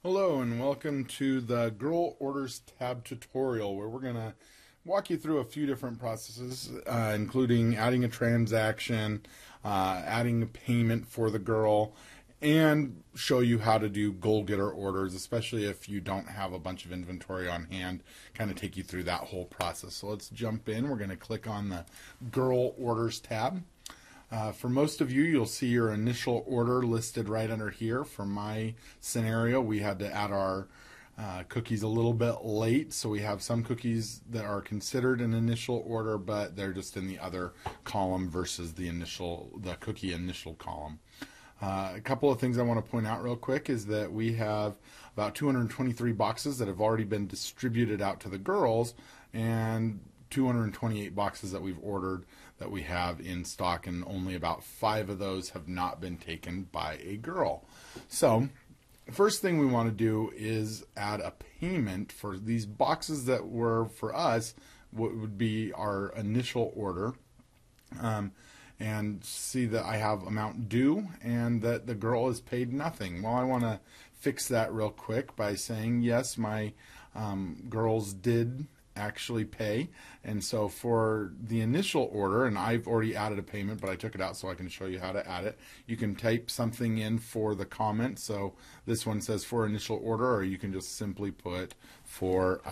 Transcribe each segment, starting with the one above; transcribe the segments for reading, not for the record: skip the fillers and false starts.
Hello and welcome to the Girl Orders tab tutorial, where we're going to walk you through a few different processes, including adding a transaction, adding a payment for the girl, and show you how to do goal getter orders, especially if you don't have a bunch of inventory on hand, kind of take you through that whole process. So let's jump in. We're going to click on the Girl Orders tab. For most of you, you'll see your initial order listed right under here. For my scenario, we had to add our cookies a little bit late, so we have some cookies that are considered an initial order, but they're just in the other column versus the cookie initial column. A couple of things I want to point out real quick is that we have about 223 boxes that have already been distributed out to the girls, and 228 boxes that we've ordered that we have in stock, and only about 5 of those have not been taken by a girl. So first thing we want to do is add a payment for these boxes that were, for us, what would be our initial order, and see that I have amount due and that the girl has paid nothing. Well, I want to fix that real quick by saying yes, my girls did actually pay, and so for the initial order, and I've already added a payment, but I took it out so I can show you how to add it. You can type something in for the comment, so this one says for initial order, or you can just simply put for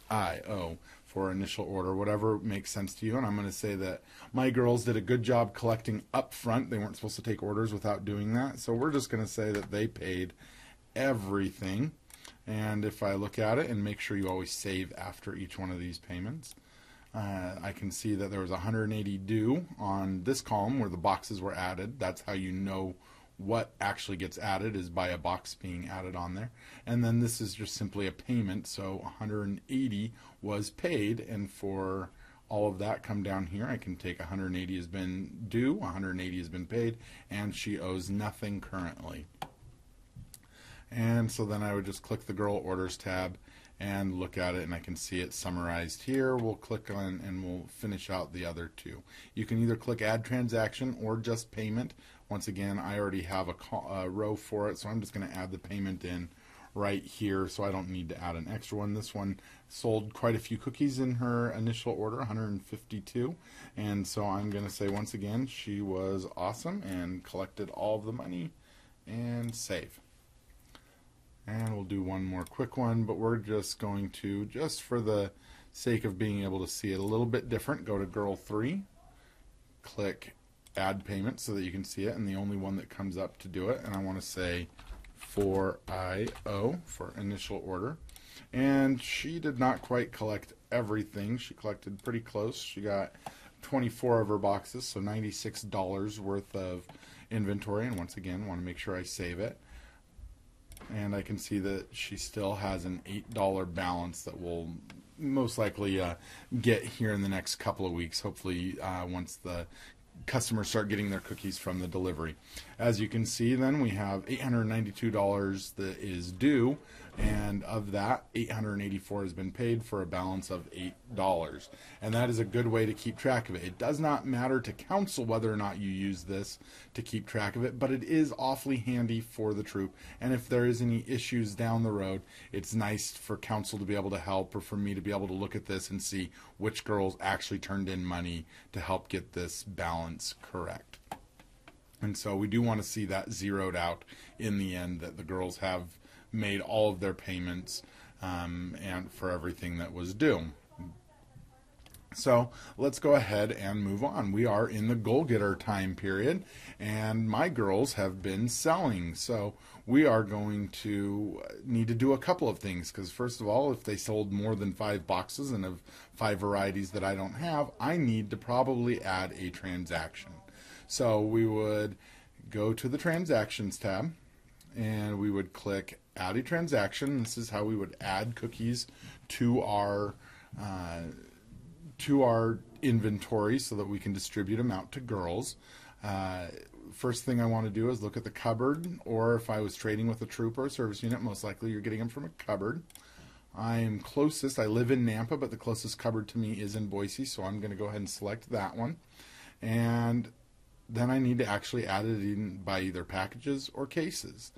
IO for initial order, whatever makes sense to you. And I'm going to say that my girls did a good job collecting up front. They weren't supposed to take orders without doing that, so we're just going to say that they paid everything. And if I look at it, and make sure you always save after each one of these payments, I can see that there was 180 due on this column where the boxes were added. That's how you know what actually gets added, is by a box being added on there. And then this is just simply a payment, so 180 was paid, and for all of that, come down here, I can take 180 has been due, 180 has been paid, and she owes nothing currently. And so then I would just click the Girl Orders tab and look at it, and I can see it summarized here. We'll click on and we'll finish out the other two. You can either click Add Transaction or just Payment. Once again, I already have a row for it, so I'm just going to add the payment in right here, so I don't need to add an extra one. This one sold quite a few cookies in her initial order, 152, and so I'm going to say once again she was awesome and collected all of the money, and save. And we'll do one more quick one, but we're just going to, just for the sake of being able to see it a little bit different, go to Girl 3, click Add Payment so that you can see it, and the only one that comes up to do it, and I want to say for IO, for initial order. And she did not quite collect everything. She collected pretty close. She got 24 of her boxes, so $96 worth of inventory, and once again, want to make sure I save it. And I can see that she still has an $8 balance that will most likely get here in the next couple of weeks, hopefully once the customers start getting their cookies from the delivery. As you can see, then we have $892 that is due, and of that, $884 has been paid for a balance of $8. And that is a good way to keep track of it. It does not matter to counsel whether or not you use this to keep track of it, but it is awfully handy for the troop. And if there is any issues down the road, it's nice for counsel to be able to help, or for me to be able to look at this and see which girls actually turned in money to help get this balance correct. And so we do want to see that zeroed out in the end, that the girls have made all of their payments and for everything that was due. So let's go ahead and move on. We are in the goal getter time period, and my girls have been selling. So we are going to need to do a couple of things, because first of all, if they sold more than 5 boxes and of 5 varieties that I don't have, I need to probably add a transaction. So we would go to the Transactions tab, and we would click Add a Transaction. This is how we would add cookies to our inventory so that we can distribute them out to girls. First thing I want to do is look at the cupboard, or if I was trading with a troop or a service unit, most likely you're getting them from a cupboard. I am closest, I live in Nampa, but the closest cupboard to me is in Boise, so I'm going to go ahead and select that one. And then I need to actually add it in by either packages or cases.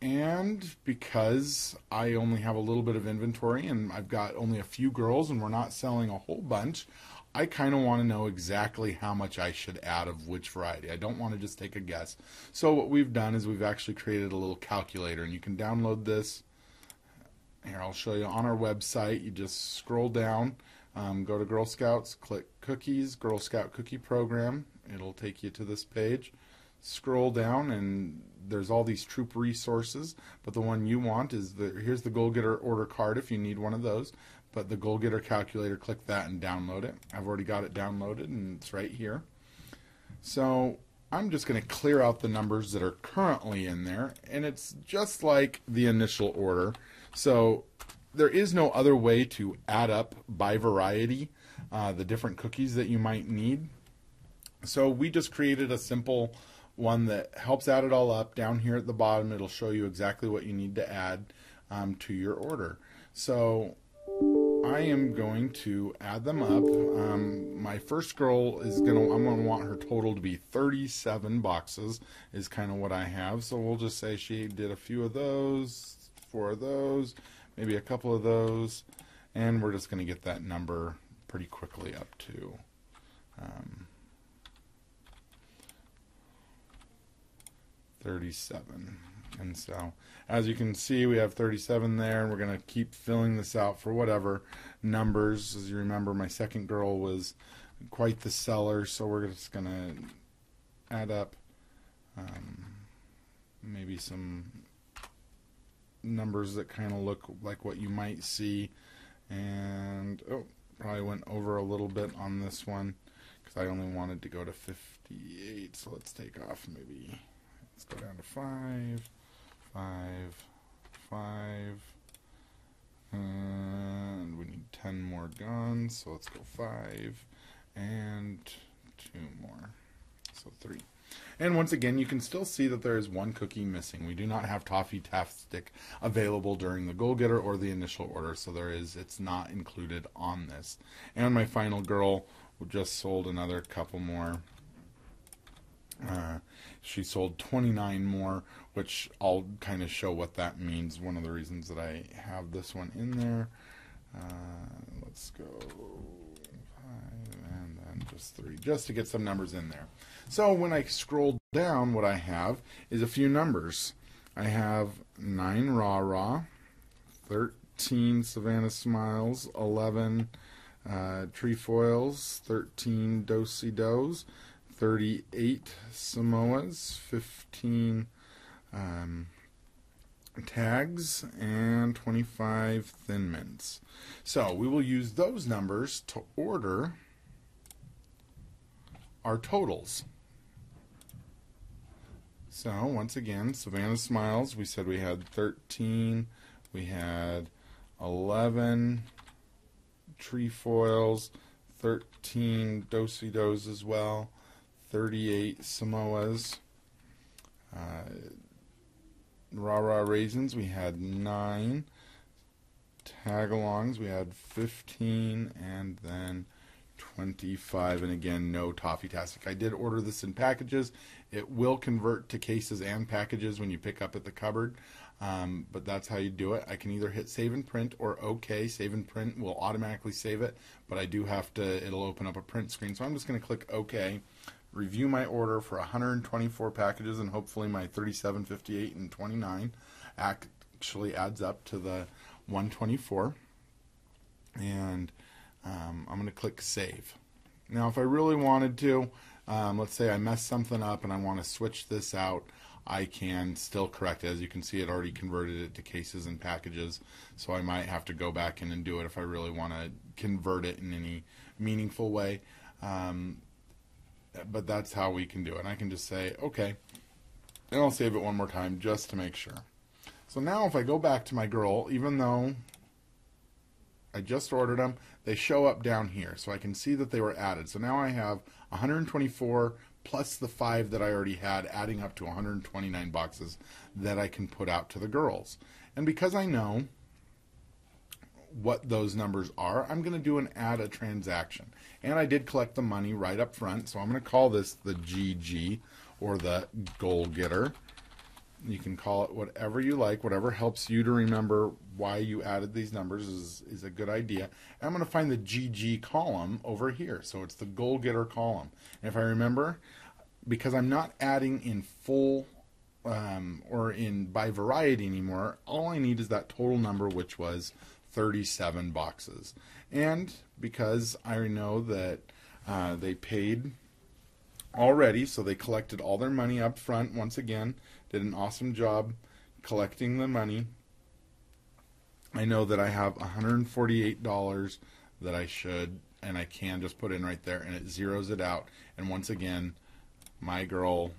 And because I only have a little bit of inventory and I've got only a few girls and we're not selling a whole bunch, I kind of want to know exactly how much I should add of which variety. I don't want to just take a guess. So what we've done is we've actually created a little calculator, and you can download this. Here, I'll show you on our website. You just scroll down, go to Girl Scouts, click Cookies, Girl Scout Cookie Program. It'll take you to this page. Scroll down, and there's all these troop resources, but the one you want is here's the Goal Getter order card if you need one of those. But the Goal Getter calculator, click that and download it. I've already got it downloaded and it's right here. So I'm just going to clear out the numbers that are currently in there, and it's just like the initial order. So there is no other way to add up by variety the different cookies that you might need. So we just created a simple one that helps add it all up. Down here at the bottom, it'll show you exactly what you need to add to your order. So I am going to add them up. My first girl I'm going to want her total to be 37 boxes is kind of what I have. So we'll just say she did a few of those, 4 of those, maybe a couple of those, and we're just going to get that number pretty quickly up to 37. And so as you can see, we have 37 there, and we're going to keep filling this out for whatever numbers. As you remember, my second girl was quite the seller, so we're just going to add up maybe some numbers that kind of look like what you might see. And probably went over a little bit on this one because I only wanted to go to 58. So let's take off maybe, let's go down to 5, 5, and we need 10 more guns, so let's go 5 and 2 more, so 3. And once again, you can still see that there is one cookie missing. We do not have Toffee Tafstick available during the Goal Getter or the initial order, so it's not included on this. And my final girl just sold another couple more. She sold 29 more, which I'll kind of show what that means. One of the reasons that I have this one in there. Let's go 5 and then just 3, just to get some numbers in there. So when I scroll down, what I have is a few numbers. I have 9 Rah-Rah, 13 Savannah Smiles, 11 Trefoils, 13 Do-Si-Dos, 38 Samoas, 15 tags, and 25 Thin Mints. So we will use those numbers to order our totals. So once again, Savannah Smiles, we said we had 13, we had 11 Trefoils, 13 Do-Si-Dos as well, 38 Samoas. Rah-Rah Raisins, we had 9. Tagalongs, we had 15, and then 25, and again, no Toffee Tastic. I did order this in packages. It will convert to cases and packages when you pick up at the cupboard, but that's how you do it. I can either hit Save and Print or OK. Save and Print will automatically save it, but I do have to, it'll open up a print screen. So I'm just going to click OK. Review my order for 124 packages, and hopefully my 37, 58, and 29 actually adds up to the 124. And I'm going to click Save. Now, if I really wanted to, let's say I messed something up and I want to switch this out, I can still correct it. As you can see, it already converted it to cases and packages, so I might have to go back in and do it if I really want to convert it in any meaningful way. But that's how we can do it. I can just say, okay, and I'll save it one more time just to make sure. So now if I go back to my girl, even though I just ordered them, they show up down here. So I can see that they were added. So now I have 124 plus the 5 that I already had, adding up to 129 boxes that I can put out to the girls. And because I know what those numbers are, I'm going to do an add a transaction. And I did collect the money right up front, so I'm going to call this the GG, or the Goal Getter. You can call it whatever you like, whatever helps you to remember why you added these numbers is a good idea. And I'm going to find the GG column over here. So it's the goal getter column. And if I remember, because I'm not adding in full or in by variety anymore, all I need is that total number, which was 37 boxes. And because I know that they paid already, so they collected all their money up front once again, did an awesome job collecting the money. I know that I have $148 that I should and I can just put in right there, and it zeroes it out. And once again, my girl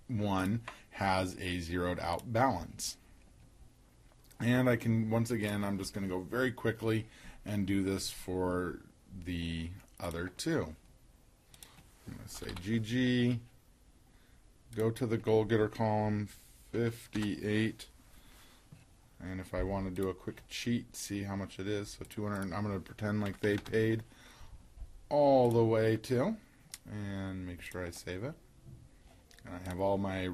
1 has a zeroed out balance. And I can, once again, I'm just going to go very quickly and do this for the other two. I'm going to say GG, go to the goal getter column, 58. And if I want to do a quick cheat, see how much it is. So 200, I'm going to pretend like they paid all the way to, and make sure I save it. And I have all my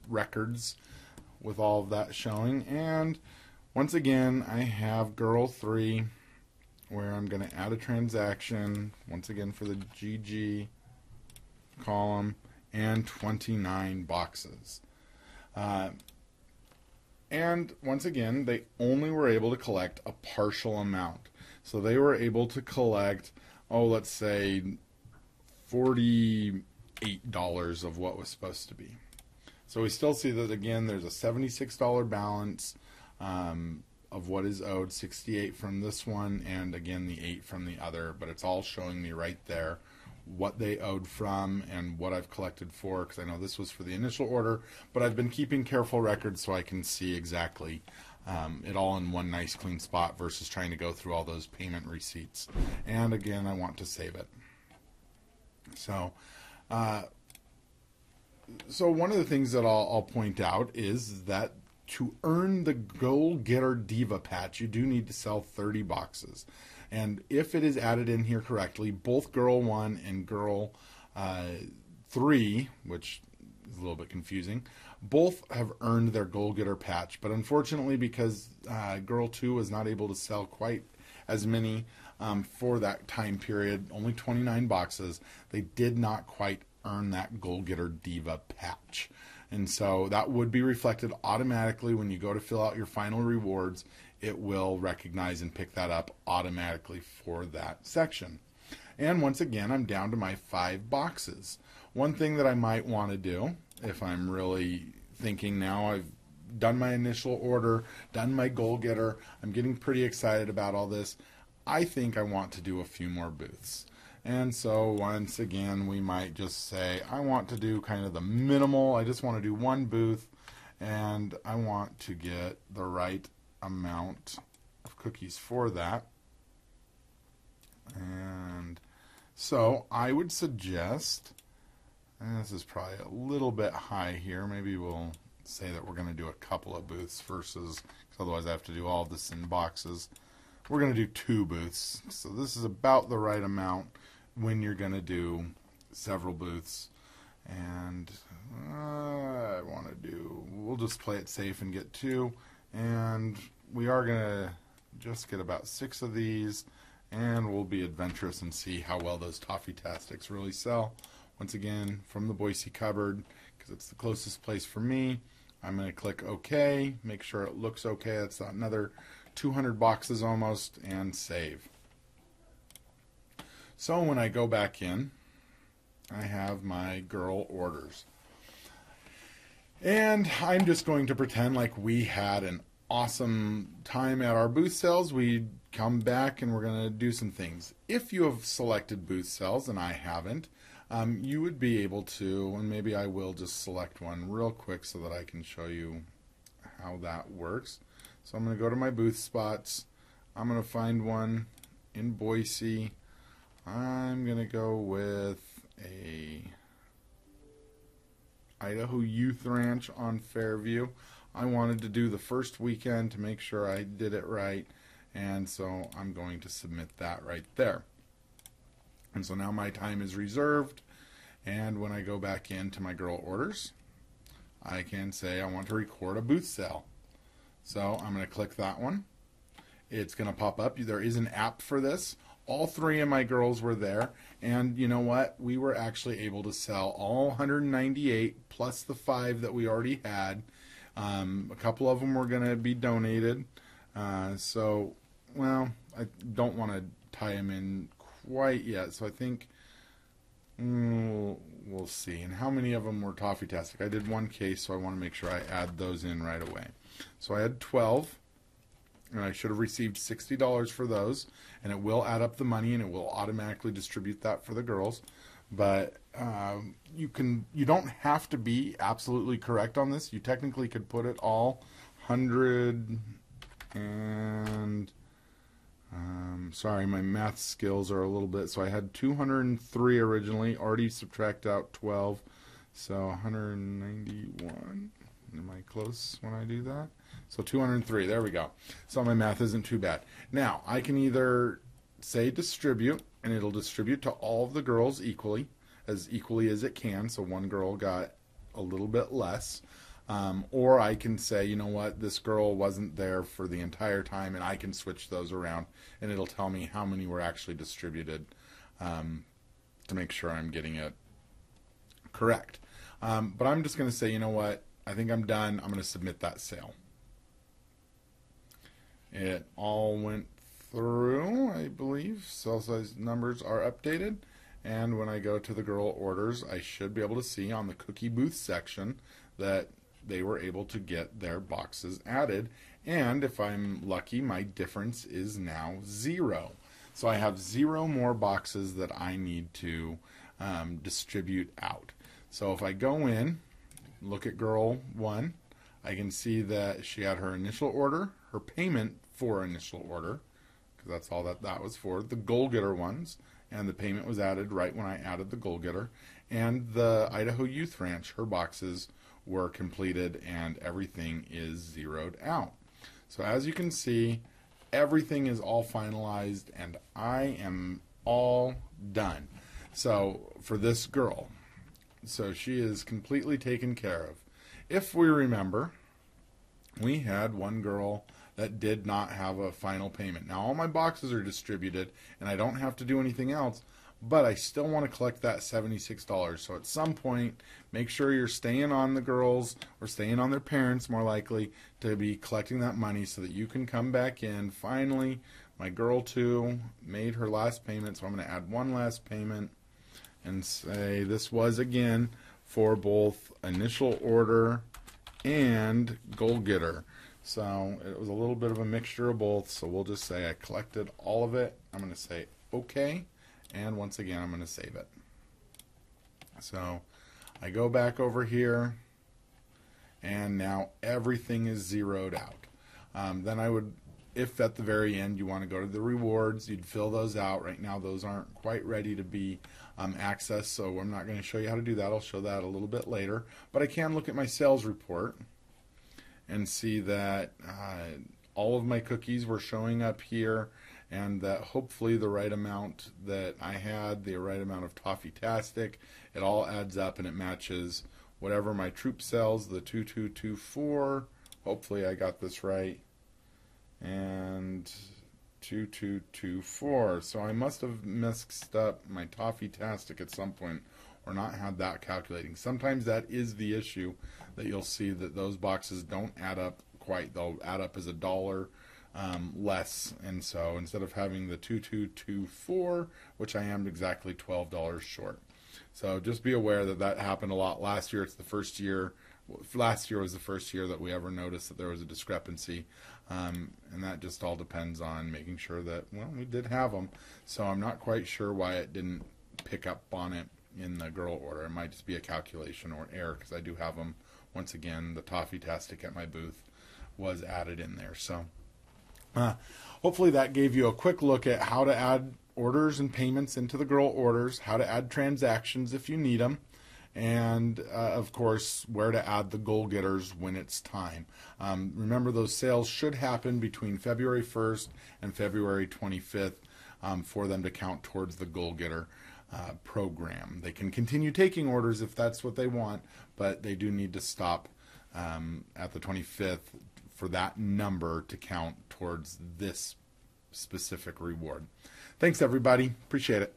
records with all of that showing. And once again, I have girl 3, where I'm going to add a transaction, once again for the GG column, and 29 boxes. And once again, they only were able to collect a partial amount. So they were able to collect, let's say $48 of what was supposed to be. So we still see that, again, there's a $76 balance of what is owed, 68 from this one, and again the 8 from the other, but it's all showing me right there what they owed from and what I've collected for, because I know this was for the initial order, but I've been keeping careful records so I can see exactly it all in one nice clean spot versus trying to go through all those payment receipts. And again, I want to save it. So one of the things that I'll point out is that to earn the Goal Getter Diva patch, you do need to sell 30 boxes. And if it is added in here correctly, both Girl 1 and Girl 3, which is a little bit confusing, both have earned their Goal Getter patch. But unfortunately, because Girl 2 was not able to sell quite as many for that time period, only 29 boxes, they did not quite earn that Goal Getter Diva patch. And so that would be reflected automatically when you go to fill out your final rewards. It will recognize and pick that up automatically for that section. And once again, I'm down to my 5 boxes. One thing that I might want to do, if I'm really thinking now, I've done my initial order, done my goal getter, I'm getting pretty excited about all this, I think I want to do a few more booths. And so once again, we might just say, I want to do kind of the minimal. I just want to do 1 booth, and I want to get the right amount of cookies for that. And so I would suggest, and this is probably a little bit high here, maybe we'll say that we're going to do a couple of booths versus, because otherwise I have to do all this in boxes. We're going to do 2 booths. So this is about the right amount when you're going to do several booths. And I want to do, we'll just play it safe and get 2. And we are going to just get about 6 of these, and we'll be adventurous and see how well those Toffee-tastics really sell. Once again, from the Boise cupboard, because it's the closest place for me, I'm going to click OK, make sure it looks okay. That's another 200 boxes almost, and save. So when I go back in, I have my girl orders. And I'm just going to pretend like we had an awesome time at our booth sales. We come back and we're going to do some things. If you have selected booth sales, and I haven't, you would be able to, and maybe I will just select one real quick so that I can show you how that works. So I'm going to go to my booth spots. I'm going to find one in Boise. I'm going to go with a Idaho Youth Ranch on Fairview. I wanted to do the first weekend to make sure I did it right, and so I'm going to submit that right there. And so now my time is reserved, and when I go back into my girl orders, I can say I want to record a booth sale. So I'm going to click that one. It's going to pop up. There is an app for this. All three of my girls were there, and you know what? We were actually able to sell all 198 plus the 5 that we already had. A couple of them were going to be donated. Well, I don't want to tie them in quite yet, so I think we'll see. And how many of them were toffee-tastic? I did one case, so I want to make sure I add those in right away. So I had 12. And I should have received $60 for those, and it will add up the money and it will automatically distribute that for the girls. But you don't have to be absolutely correct on this. You technically could put it all 100 and sorry, my math skills are a little bit. So I had 203 originally, already subtract out 12, so 191. Am I close when I do that? So 203, there we go. So my math isn't too bad. Now, I can either say distribute, and it'll distribute to all of the girls equally as it can. So one girl got a little bit less. Or I can say, you know what, this girl wasn't there for the entire time, and I can switch those around, and it'll tell me how many were actually distributed to make sure I'm getting it correct. But I'm just going to say, you know what, I think I'm done. I'm going to submit that sale. It all went through, I believe. Sale size numbers are updated. And when I go to the girl orders, I should be able to see on the cookie booth section that they were able to get their boxes added. And if I'm lucky, my difference is now 0. So I have 0 more boxes that I need to distribute out. So if I go in, look at girl 1, I can see that she had her initial order, her payment for initial order, because that's all that was for, the goal getter ones, and the payment was added right when I added the goal getter, and the Idaho Youth Ranch, her boxes were completed and everything is zeroed out. So as you can see, everything is all finalized and I am all done. So for this girl, so she is completely taken care of. If we remember, we had one girl that did not have a final payment. Now all my boxes are distributed and I don't have to do anything else, but I still want to collect that $76. So at some point, make sure you're staying on the girls or staying on their parents, more likely, to be collecting that money so that you can come back in. Finally, my girl 2 made her last payment, so I'm going to add one last payment and say this was again for both initial order and goal getter. So it was a little bit of a mixture of both, so we'll just say I collected all of it. I'm going to say okay, and once again I'm going to save it. So I go back over here, and now everything is zeroed out. Then I would, if at the very end you want to go to the rewards, you'd fill those out. Right now those aren't quite ready to be accessed, so I'm not going to show you how to do that. I'll show that a little bit later. But I can look at my sales report and see that all of my cookies were showing up here, and that hopefully the right amount that I had, the right amount of Toffee-tastic, it all adds up and it matches whatever my troop sells, the 2224. Hopefully I got this right. And 2224. So I must have mixed up my Toffee-tastic at some point or not had that calculating. Sometimes that is the issue, that you'll see that those boxes don't add up quite. They'll add up as $1 less, and so instead of having the 2224, which I am exactly $12 short. So just be aware that that happened a lot last year. It's the first year. Last year was the first year that we ever noticed that there was a discrepancy, and that just all depends on making sure that, well, we did have them. So I'm not quite sure why it didn't pick up on it in the girl order. It might just be a calculation or error, because I do have them. Once again, the Toffee-tastic at my booth was added in there. So hopefully that gave you a quick look at how to add orders and payments into the girl orders, how to add transactions if you need them, and of course where to add the goal getters when it's time. Remember, those sales should happen between February 1st and February 25th for them to count towards the goal getter program. They can continue taking orders if that's what they want, but they do need to stop at the 25th for that number to count towards this specific reward. Thanks, everybody. Appreciate it.